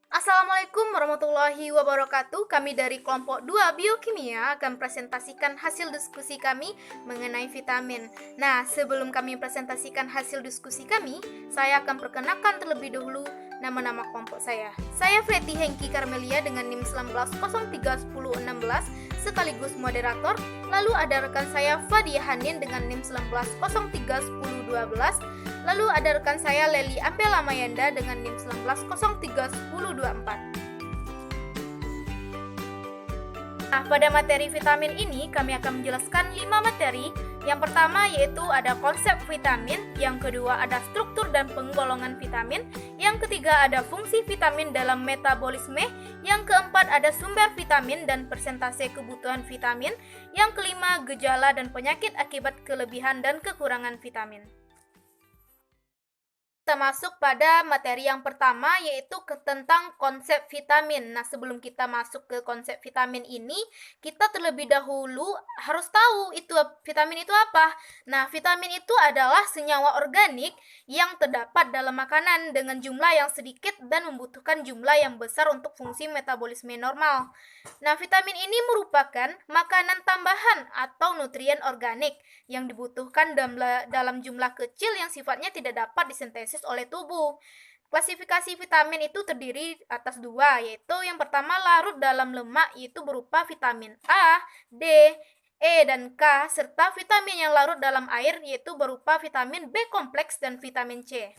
Assalamualaikum warahmatullahi wabarakatuh. Kami dari kelompok 2 Biokimia akan presentasikan hasil diskusi kami mengenai vitamin. Nah, sebelum kami presentasikan hasil diskusi kami, saya akan perkenalkan terlebih dahulu nama-nama kelompok saya. Saya Fetty Hengki Karmelia dengan NIM 19031016 sekaligus moderator. Lalu ada rekan saya Fadia Hanin dengan NIM 19031012. Lalu ada rekan saya Leli Ampela Mayanda dengan NIM 19031024. Nah, pada materi vitamin ini kami akan menjelaskan 5 materi. Yang pertama yaitu ada konsep vitamin, yang kedua ada struktur dan penggolongan vitamin, yang ketiga ada fungsi vitamin dalam metabolisme, yang keempat ada sumber vitamin dan persentase kebutuhan vitamin, yang kelima gejala dan penyakit akibat kelebihan dan kekurangan vitamin. Kita masuk pada materi yang pertama yaitu tentang konsep vitamin. Nah, sebelum kita masuk ke konsep vitamin ini, kita terlebih dahulu harus tahu vitamin itu apa. Nah, vitamin itu adalah senyawa organik yang terdapat dalam makanan dengan jumlah yang sedikit dan membutuhkan jumlah yang besar untuk fungsi metabolisme normal. Nah, vitamin ini merupakan makanan tambahan atau nutrien organik yang dibutuhkan dalam jumlah kecil yang sifatnya tidak dapat disintesis oleh tubuh. Klasifikasi vitamin itu terdiri atas dua, yaitu yang pertama larut dalam lemak, yaitu berupa vitamin A, D, E, dan K, serta vitamin yang larut dalam air, yaitu berupa vitamin B kompleks dan vitamin C.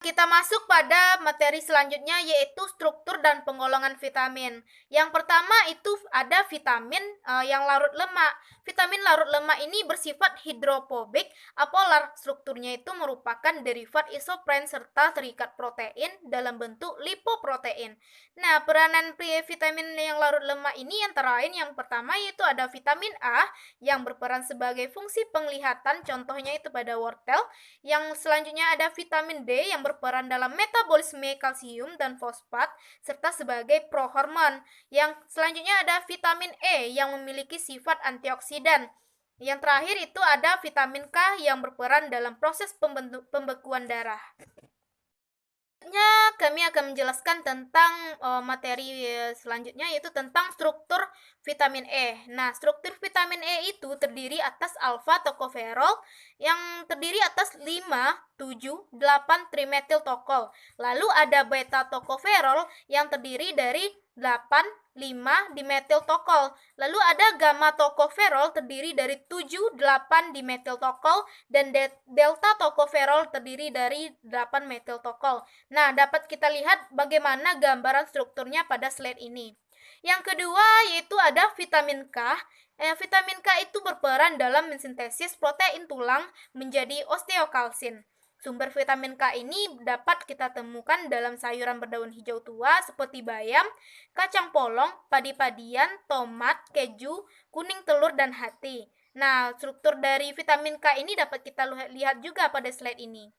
Kita masuk pada materi selanjutnya yaitu struktur dan penggolongan vitamin. Yang pertama itu ada vitamin yang larut lemak. Vitamin larut lemak ini bersifat hidrofobik, apolar. Strukturnya itu merupakan derivat isopren serta terikat protein dalam bentuk lipoprotein. Nah, peranan vitamin yang larut lemak ini antara lain yang pertama yaitu ada vitamin A yang berperan sebagai fungsi penglihatan, contohnya itu pada wortel. Yang selanjutnya ada vitamin D yang berperan dalam metabolisme kalsium dan fosfat serta sebagai prohormon. Yang selanjutnya ada vitamin E yang memiliki sifat antioksidan. Yang terakhir itu ada vitamin K yang berperan dalam proses pembekuan darah. Selanjutnya kami akan menjelaskan tentang materi selanjutnya yaitu tentang struktur vitamin E. Nah, struktur vitamin E itu terdiri atas alfa tokoferol yang terdiri atas 5, 7, 8 trimetil tokol. Lalu ada beta tokoferol yang terdiri dari 8, 5 dimetil tokol. Lalu ada gamma tokoferol terdiri dari 7, 8 dimetil tokol dan delta tokoferol terdiri dari 8 metil tokol. Nah, dapat kita lihat bagaimana gambaran strukturnya pada slide ini. Yang kedua yaitu ada vitamin K. Vitamin K itu berperan dalam mensintesis protein tulang menjadi osteokalsin. Sumber vitamin K ini dapat kita temukan dalam sayuran berdaun hijau tua seperti bayam, kacang polong, padi-padian, tomat, keju, kuning telur, dan hati. Nah, struktur dari vitamin K ini dapat kita lihat juga pada slide ini.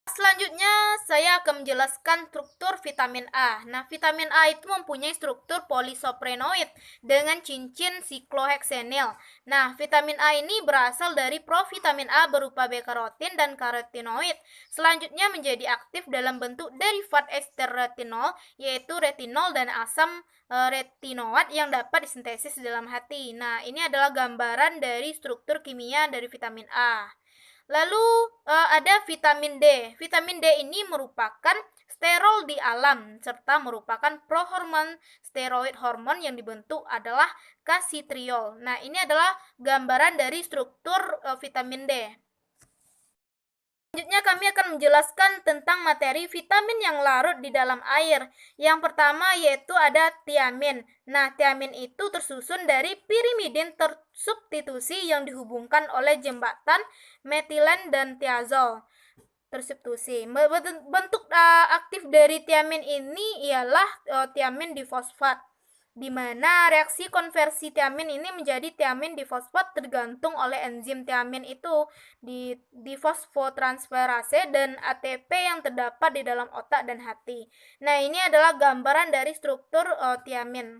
Selanjutnya, saya akan menjelaskan struktur vitamin A. Nah, vitamin A itu mempunyai struktur polisoprenoid dengan cincin sikloheksenil. Nah, vitamin A ini berasal dari provitamin A berupa beta-karotin dan karotinoid. Selanjutnya menjadi aktif dalam bentuk derivat ester retinol, yaitu retinol dan asam retinoat yang dapat disintesis dalam hati. Nah, ini adalah gambaran dari struktur kimia dari vitamin A. Lalu ada vitamin D. Vitamin D ini merupakan sterol di alam serta merupakan prohormon steroid hormon yang dibentuk adalah kasitriol. Nah, ini adalah gambaran dari struktur vitamin D. Selanjutnya kami akan menjelaskan tentang materi vitamin yang larut di dalam air. Yang pertama yaitu ada tiamin. Nah, tiamin itu tersusun dari pirimidin tersubstitusi yang dihubungkan oleh jembatan metilen dan tiazol tersubstitusi. Bentuk aktif dari tiamin ini ialah tiamin difosfat, di mana reaksi konversi tiamin ini menjadi tiamin difosfat tergantung oleh enzim tiamin itu di fosfotransferase dan ATP yang terdapat di dalam otak dan hati. Nah, ini adalah gambaran dari struktur tiamin.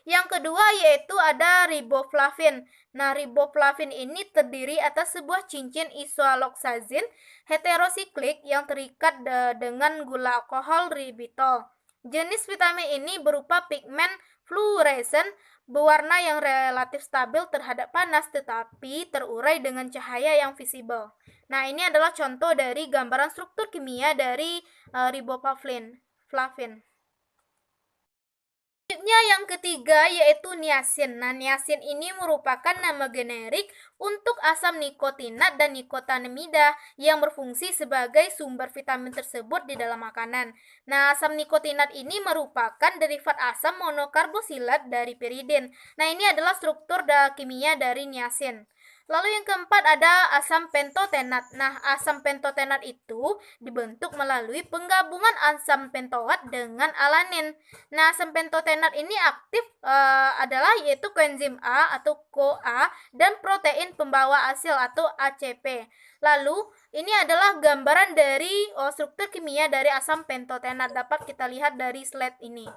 Yang kedua yaitu ada riboflavin. Nah, riboflavin ini terdiri atas sebuah cincin isoaloxazin heterosiklik yang terikat dengan gula alkohol ribitol. Jenis vitamin ini berupa pigmen fluoresen berwarna yang relatif stabil terhadap panas tetapi terurai dengan cahaya yang visible. Nah, ini adalah contoh dari gambaran struktur kimia dari riboflavin. Selanjutnya yang ketiga yaitu niacin. Nah, niacin ini merupakan nama generik untuk asam nikotinat dan nikotinamida yang berfungsi sebagai sumber vitamin tersebut di dalam makanan. Nah, asam nikotinat ini merupakan derivat asam monokarbosilat dari piridin. Nah, ini adalah struktur kimia dari niacin. Lalu yang keempat ada asam pentotenat. Nah, asam pentotenat itu dibentuk melalui penggabungan asam pentoat dengan alanin. Nah, asam pentotenat ini aktif adalah yaitu koenzim A atau CoA dan protein pembawa asil atau ACP. Lalu, ini adalah gambaran dari struktur kimia dari asam pentotenat. Dapat kita lihat dari slide ini.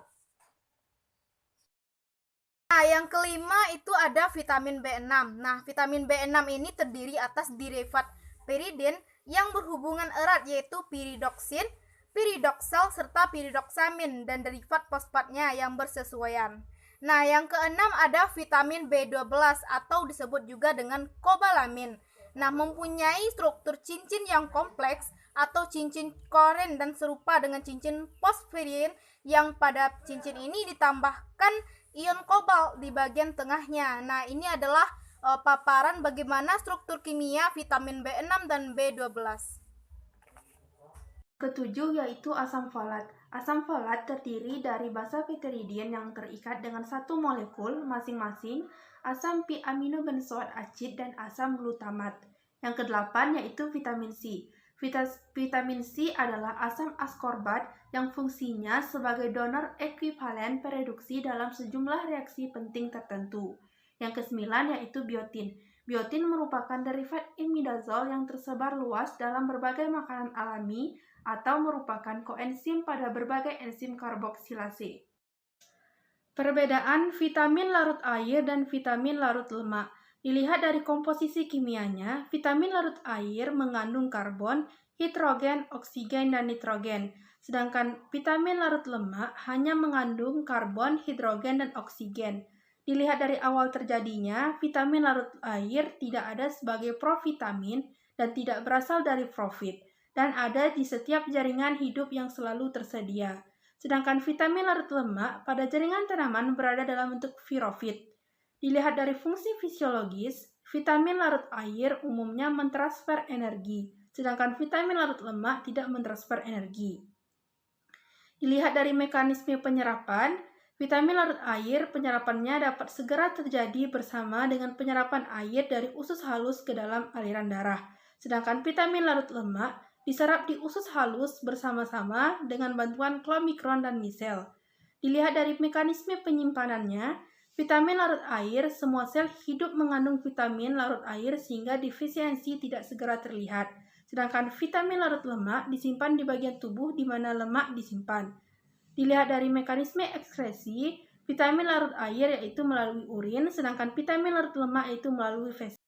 Nah, yang kelima itu ada vitamin B6. Nah, vitamin B6 ini terdiri atas derivat piridin yang berhubungan erat yaitu piridoksin, piridoksal, serta piridoksamin dan derivat fosfatnya yang bersesuaian. Nah, yang keenam ada vitamin B12 atau disebut juga dengan kobalamin. Nah, mempunyai struktur cincin yang kompleks atau cincin koren dan serupa dengan cincin fosforin yang pada cincin ini ditambahkan ion kobalt di bagian tengahnya. Nah, ini adalah paparan bagaimana struktur kimia vitamin B6 dan B12. Ketujuh yaitu asam folat. Asam folat terdiri dari basa piperidin yang terikat dengan satu molekul masing-masing asam piaminobenzoat acid dan asam glutamat. Yang kedelapan yaitu vitamin C. Vitamin C adalah asam askorbat yang fungsinya sebagai donor ekuivalen pereduksi dalam sejumlah reaksi penting tertentu. Yang kesembilan yaitu biotin. Biotin merupakan derivat imidazol yang tersebar luas dalam berbagai makanan alami atau merupakan koenzim pada berbagai enzim karboksilase. Perbedaan vitamin larut air dan vitamin larut lemak. Dilihat dari komposisi kimianya, vitamin larut air mengandung karbon, hidrogen, oksigen, dan nitrogen. Sedangkan vitamin larut lemak hanya mengandung karbon, hidrogen, dan oksigen. Dilihat dari awal terjadinya, vitamin larut air tidak ada sebagai provitamin dan tidak berasal dari profit, dan ada di setiap jaringan hidup yang selalu tersedia. Sedangkan vitamin larut lemak pada jaringan tanaman berada dalam bentuk pirofit. Dilihat dari fungsi fisiologis, vitamin larut air umumnya mentransfer energi, sedangkan vitamin larut lemak tidak mentransfer energi. Dilihat dari mekanisme penyerapan, vitamin larut air penyerapannya dapat segera terjadi bersama dengan penyerapan air dari usus halus ke dalam aliran darah. Sedangkan vitamin larut lemak diserap di usus halus bersama-sama dengan bantuan klomikron dan misel. Dilihat dari mekanisme penyimpanannya, vitamin larut air, semua sel hidup mengandung vitamin larut air sehingga defisiensi tidak segera terlihat. Sedangkan vitamin larut lemak disimpan di bagian tubuh di mana lemak disimpan. Dilihat dari mekanisme ekskresi, vitamin larut air yaitu melalui urin, sedangkan vitamin larut lemak yaitu melalui feses.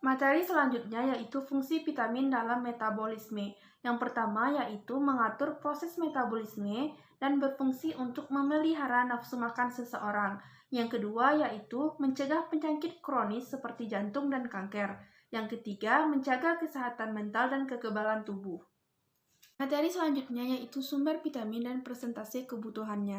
Materi selanjutnya yaitu fungsi vitamin dalam metabolisme. Yang pertama yaitu mengatur proses metabolisme dan berfungsi untuk memelihara nafsu makan seseorang. Yang kedua yaitu mencegah penyakit kronis seperti jantung dan kanker. Yang ketiga menjaga kesehatan mental dan kekebalan tubuh. Materi selanjutnya yaitu sumber vitamin dan persentase kebutuhannya.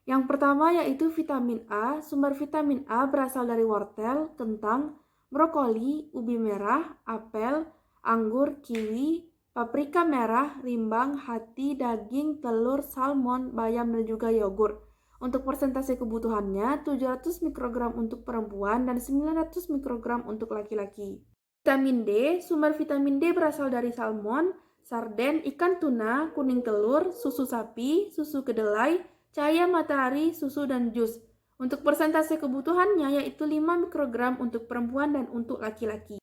Yang pertama yaitu vitamin A. Sumber vitamin A berasal dari wortel, kentang, brokoli, ubi merah, apel, anggur, kiwi, paprika merah, rimbang, hati, daging, telur, salmon, bayam, dan juga yogurt. Untuk persentase kebutuhannya, 700 mikrogram untuk perempuan dan 900 mikrogram untuk laki-laki. Vitamin D, sumber vitamin D berasal dari salmon, sarden, ikan tuna, kuning telur, susu sapi, susu kedelai, cahaya matahari, susu, dan jus. Untuk persentase kebutuhannya yaitu 5 mikrogram untuk perempuan dan untuk laki-laki.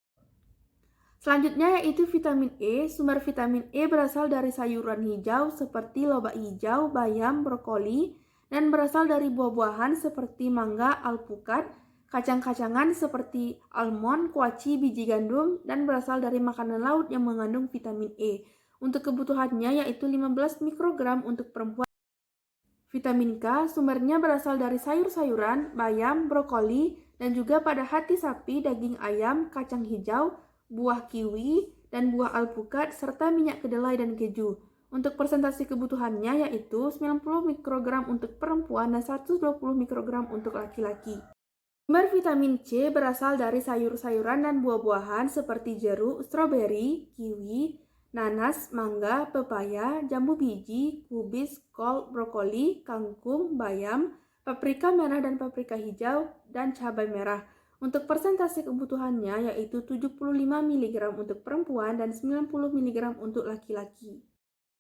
Selanjutnya yaitu vitamin E. Sumber vitamin E berasal dari sayuran hijau seperti lobak hijau, bayam, brokoli, dan berasal dari buah-buahan seperti mangga, alpukat, kacang-kacangan seperti almond, kuaci, biji gandum, dan berasal dari makanan laut yang mengandung vitamin E. Untuk kebutuhannya yaitu 15 mikrogram untuk perempuan. Vitamin K sumbernya berasal dari sayur-sayuran, bayam, brokoli, dan juga pada hati sapi, daging ayam, kacang hijau, buah kiwi, dan buah alpukat, serta minyak kedelai dan keju. Untuk persentase kebutuhannya yaitu 90 mikrogram untuk perempuan dan 120 mikrogram untuk laki-laki. Sumber vitamin C berasal dari sayur-sayuran dan buah-buahan seperti jeruk, stroberi, kiwi, nanas, mangga, pepaya, jambu biji, kubis, kol, brokoli, kangkung, bayam, paprika merah dan paprika hijau, dan cabai merah. Untuk persentase kebutuhannya yaitu 75 mg untuk perempuan dan 90 mg untuk laki-laki.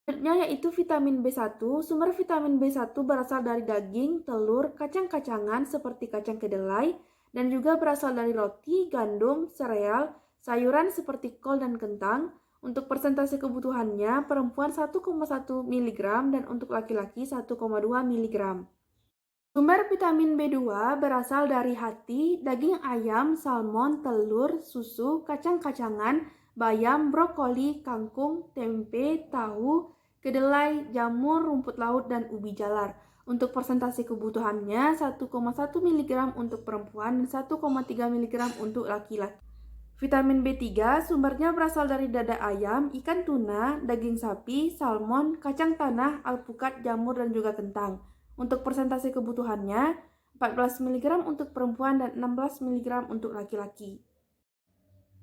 Selanjutnya yaitu vitamin B1. Sumber vitamin B1 berasal dari daging, telur, kacang-kacangan seperti kacang kedelai, dan juga berasal dari roti, gandum, sereal, sayuran seperti kol dan kentang. Untuk persentase kebutuhannya, perempuan 1,1 mg dan untuk laki-laki 1,2 mg. Sumber vitamin B2 berasal dari hati, daging ayam, salmon, telur, susu, kacang-kacangan, bayam, brokoli, kangkung, tempe, tahu, kedelai, jamur, rumput laut, dan ubi jalar. Untuk persentase kebutuhannya 1,1 mg untuk perempuan dan 1,3 mg untuk laki-laki. Vitamin B3 sumbernya berasal dari dada ayam, ikan tuna, daging sapi, salmon, kacang tanah, alpukat, jamur, dan juga kentang. Untuk persentase kebutuhannya 14 mg untuk perempuan dan 16 mg untuk laki-laki.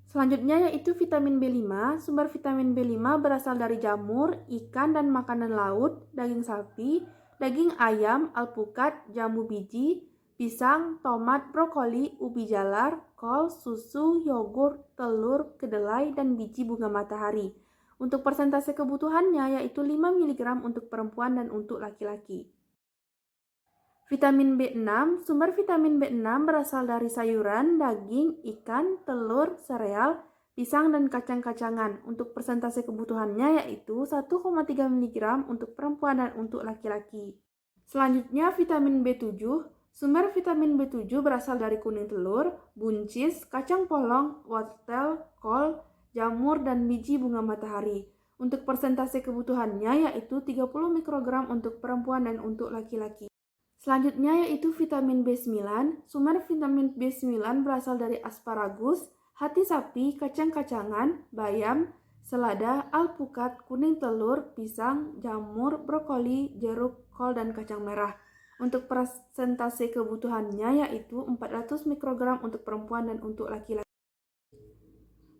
Selanjutnya yaitu vitamin B5. Sumber vitamin B5 berasal dari jamur, ikan, dan makanan laut, daging sapi, daging ayam, alpukat, jambu biji, pisang, tomat, brokoli, ubi jalar, kol, susu, yogurt, telur, kedelai, dan biji bunga matahari. Untuk persentase kebutuhannya yaitu 5 mg untuk perempuan dan untuk laki-laki. Vitamin B6. Sumber vitamin B6 berasal dari sayuran, daging, ikan, telur, sereal, pisang, dan kacang-kacangan. Untuk persentase kebutuhannya yaitu 1,3 mg untuk perempuan dan untuk laki-laki. Selanjutnya vitamin B7. Sumber vitamin B7 berasal dari kuning telur, buncis, kacang polong, wortel, kol, jamur, dan biji bunga matahari. Untuk persentase kebutuhannya yaitu 30 mikrogram untuk perempuan dan untuk laki-laki. Selanjutnya yaitu vitamin B9. Sumber vitamin B9 berasal dari asparagus, hati sapi, kacang-kacangan, bayam, selada, alpukat, kuning telur, pisang, jamur, brokoli, jeruk, kol, dan kacang merah. Untuk persentase kebutuhannya yaitu 400 mikrogram untuk perempuan dan untuk laki-laki.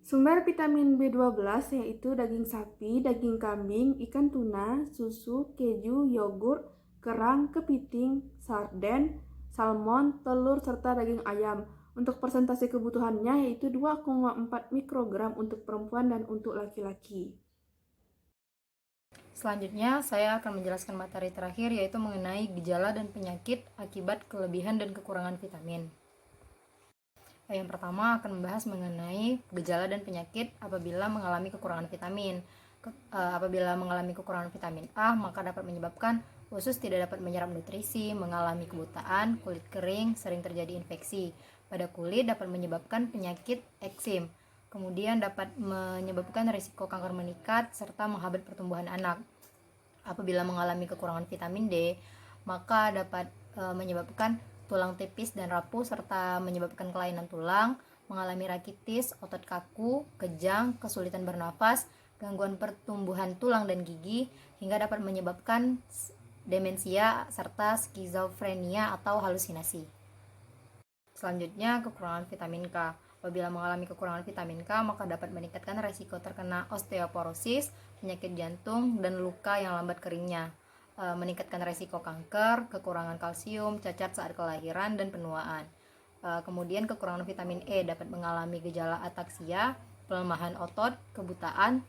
Sumber vitamin B12 yaitu daging sapi, daging kambing, ikan tuna, susu, keju, yogurt, kerang, kepiting, sarden, salmon, telur, serta daging ayam. Untuk persentase kebutuhannya yaitu 2,4 mikrogram untuk perempuan dan untuk laki-laki. Selanjutnya, saya akan menjelaskan materi terakhir yaitu mengenai gejala dan penyakit akibat kelebihan dan kekurangan vitamin. Yang pertama akan membahas mengenai gejala dan penyakit apabila mengalami kekurangan vitamin. Apabila mengalami kekurangan vitamin A, maka dapat menyebabkan usus tidak dapat menyerap nutrisi, mengalami kebutaan, kulit kering, sering terjadi infeksi. Pada kulit dapat menyebabkan penyakit eksim. Kemudian dapat menyebabkan risiko kanker meningkat serta menghambat pertumbuhan anak. Apabila mengalami kekurangan vitamin D, maka dapat menyebabkan tulang tipis dan rapuh serta menyebabkan kelainan tulang, mengalami rakitis, otot kaku, kejang, kesulitan bernafas, gangguan pertumbuhan tulang dan gigi, hingga dapat menyebabkan demensia serta skizofrenia atau halusinasi. Selanjutnya, kekurangan vitamin K. Apabila mengalami kekurangan vitamin K, maka dapat meningkatkan resiko terkena osteoporosis, penyakit jantung, dan luka yang lambat keringnya, meningkatkan resiko kanker, kekurangan kalsium, cacat saat kelahiran, dan penuaan. Kemudian kekurangan vitamin E dapat mengalami gejala ataksia, pelemahan otot, kebutaan,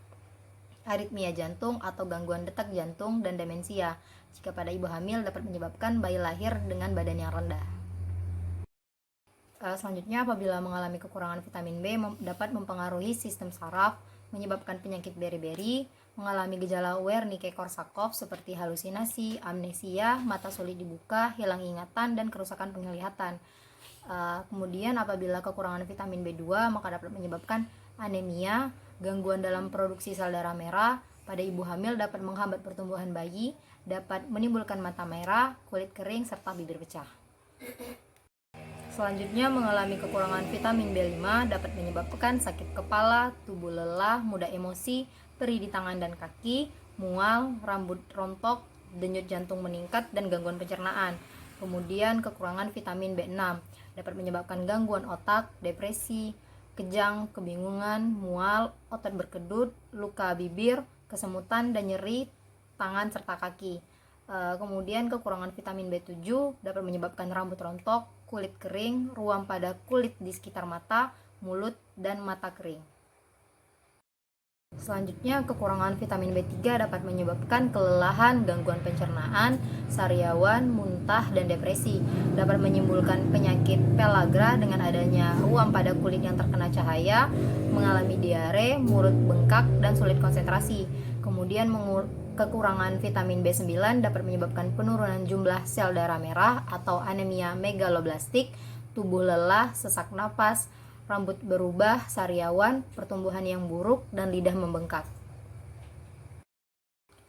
aritmia jantung atau gangguan detak jantung, dan demensia. Jika pada ibu hamil dapat menyebabkan bayi lahir dengan badan yang rendah. Selanjutnya, apabila mengalami kekurangan vitamin B dapat mempengaruhi sistem saraf, menyebabkan penyakit beri-beri, mengalami gejala Wernicke-Korsakoff seperti halusinasi, amnesia, mata sulit dibuka, hilang ingatan, dan kerusakan penglihatan. Kemudian apabila kekurangan vitamin B2 maka dapat menyebabkan anemia, gangguan dalam produksi sel darah merah, pada ibu hamil dapat menghambat pertumbuhan bayi, dapat menimbulkan mata merah, kulit kering, serta bibir pecah. Selanjutnya, mengalami kekurangan vitamin B5 dapat menyebabkan sakit kepala, tubuh lelah, mudah emosi, perih di tangan dan kaki, mual, rambut rontok, denyut jantung meningkat, dan gangguan pencernaan. Kemudian, kekurangan vitamin B6 dapat menyebabkan gangguan otak, depresi, kejang, kebingungan, mual, otot berkedut, luka bibir, kesemutan, dan nyeri tangan serta kaki. Kemudian kekurangan vitamin B7 dapat menyebabkan rambut rontok, kulit kering, ruam pada kulit di sekitar mata, mulut, dan mata kering. Selanjutnya, kekurangan vitamin B3 dapat menyebabkan kelelahan, gangguan pencernaan, sariawan, muntah, dan depresi. Dapat menimbulkan penyakit pellagra dengan adanya ruam pada kulit yang terkena cahaya, mengalami diare, mulut bengkak, dan sulit konsentrasi. Kemudian kekurangan vitamin B9 dapat menyebabkan penurunan jumlah sel darah merah atau anemia megaloblastik, tubuh lelah, sesak napas, rambut berubah, sariawan, pertumbuhan yang buruk, dan lidah membengkak.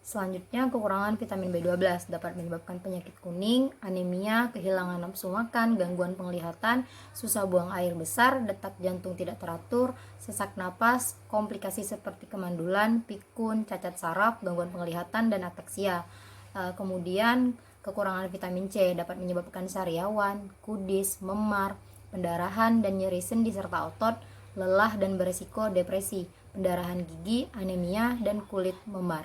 Selanjutnya, kekurangan vitamin B12 dapat menyebabkan penyakit kuning, anemia, kehilangan nafsu makan, gangguan penglihatan, susah buang air besar, detak jantung tidak teratur, sesak napas, komplikasi seperti kemandulan, pikun, cacat saraf, gangguan penglihatan, dan ataksia. Kemudian, kekurangan vitamin C dapat menyebabkan sariawan, kudis, memar, pendarahan dan nyeri sendi serta otot, lelah dan beresiko depresi, pendarahan gigi, anemia, dan kulit memar.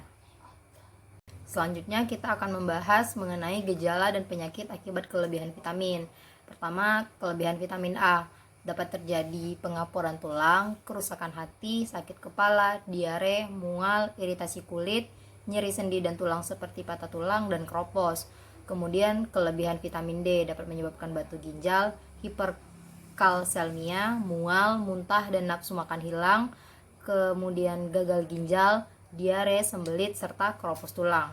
Selanjutnya kita akan membahas mengenai gejala dan penyakit akibat kelebihan vitamin. Pertama, kelebihan vitamin A. Dapat terjadi pengapuran tulang, kerusakan hati, sakit kepala, diare, mual, iritasi kulit, nyeri sendi dan tulang seperti patah tulang dan keropos. Kemudian kelebihan vitamin D dapat menyebabkan batu ginjal, hiperkalsemia, mual, muntah dan nafsu makan hilang, kemudian gagal ginjal, diare, sembelit, serta keropos tulang.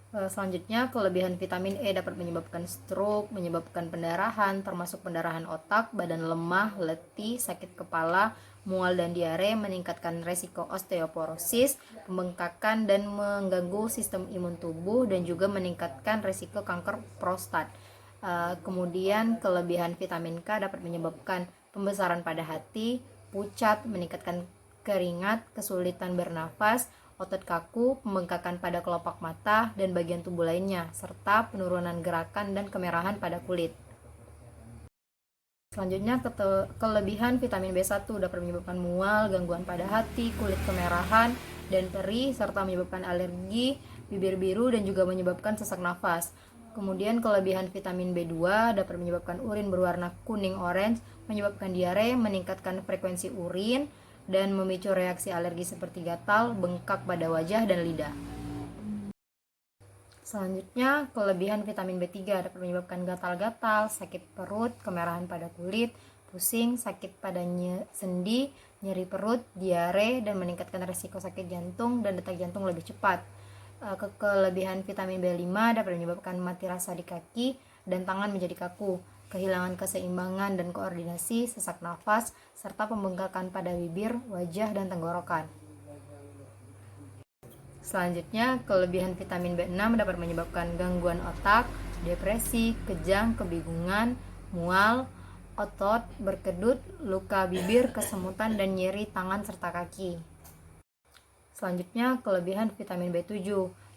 Selanjutnya, kelebihan vitamin E dapat menyebabkan stroke, menyebabkan pendarahan, termasuk pendarahan otak, badan lemah, letih, sakit kepala, mual dan diare, meningkatkan resiko osteoporosis, pembengkakan dan mengganggu sistem imun tubuh, dan juga meningkatkan resiko kanker prostat. Kemudian, kelebihan vitamin K dapat menyebabkan pembesaran pada hati, pucat, meningkatkan keringat, kesulitan bernafas, otot kaku, pembengkakan pada kelopak mata, dan bagian tubuh lainnya, serta penurunan gerakan dan kemerahan pada kulit. Selanjutnya, kelebihan vitamin B1 dapat menyebabkan mual, gangguan pada hati, kulit kemerahan, dan perih, serta menyebabkan alergi, bibir biru, dan juga menyebabkan sesak nafas. Kemudian kelebihan vitamin B2 dapat menyebabkan urin berwarna kuning-orange, menyebabkan diare, meningkatkan frekuensi urin, dan memicu reaksi alergi seperti gatal, bengkak pada wajah dan lidah. Selanjutnya, kelebihan vitamin B3 dapat menyebabkan gatal-gatal, sakit perut, kemerahan pada kulit, pusing, sakit pada sendi, nyeri perut, diare, dan meningkatkan resiko sakit jantung dan detak jantung lebih cepat. Kelebihan vitamin B5 dapat menyebabkan mati rasa di kaki dan tangan menjadi kaku, kehilangan keseimbangan dan koordinasi, sesak nafas, serta pembengkakan pada bibir, wajah, dan tenggorokan. Selanjutnya, kelebihan vitamin B6 dapat menyebabkan gangguan otak, depresi, kejang, kebingungan, mual, otot berkedut, luka bibir, kesemutan, dan nyeri tangan serta kaki. Selanjutnya, kelebihan vitamin B7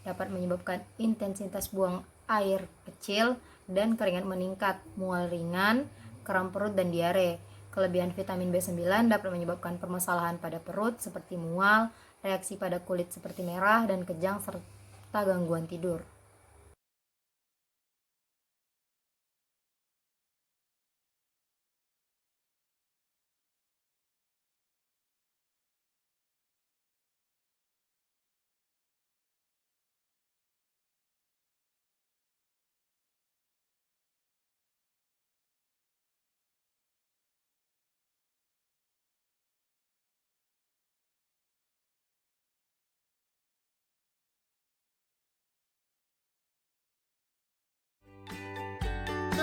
dapat menyebabkan intensitas buang air kecil dan keringat meningkat, mual ringan, kram perut, dan diare. Kelebihan vitamin B9 dapat menyebabkan permasalahan pada perut seperti mual, reaksi pada kulit seperti merah dan kejang, serta gangguan tidur.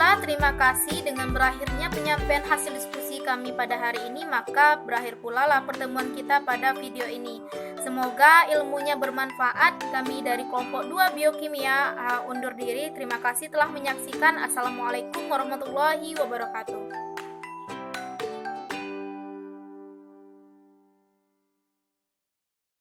Pemirsa, terima kasih. Dengan berakhirnya penyampaian hasil diskusi kami pada hari ini, maka berakhir pula lah pertemuan kita pada video ini. Semoga ilmunya bermanfaat. Kami dari kelompok 2 Biokimia undur diri. Terima kasih telah menyaksikan. Assalamualaikum warahmatullahi wabarakatuh.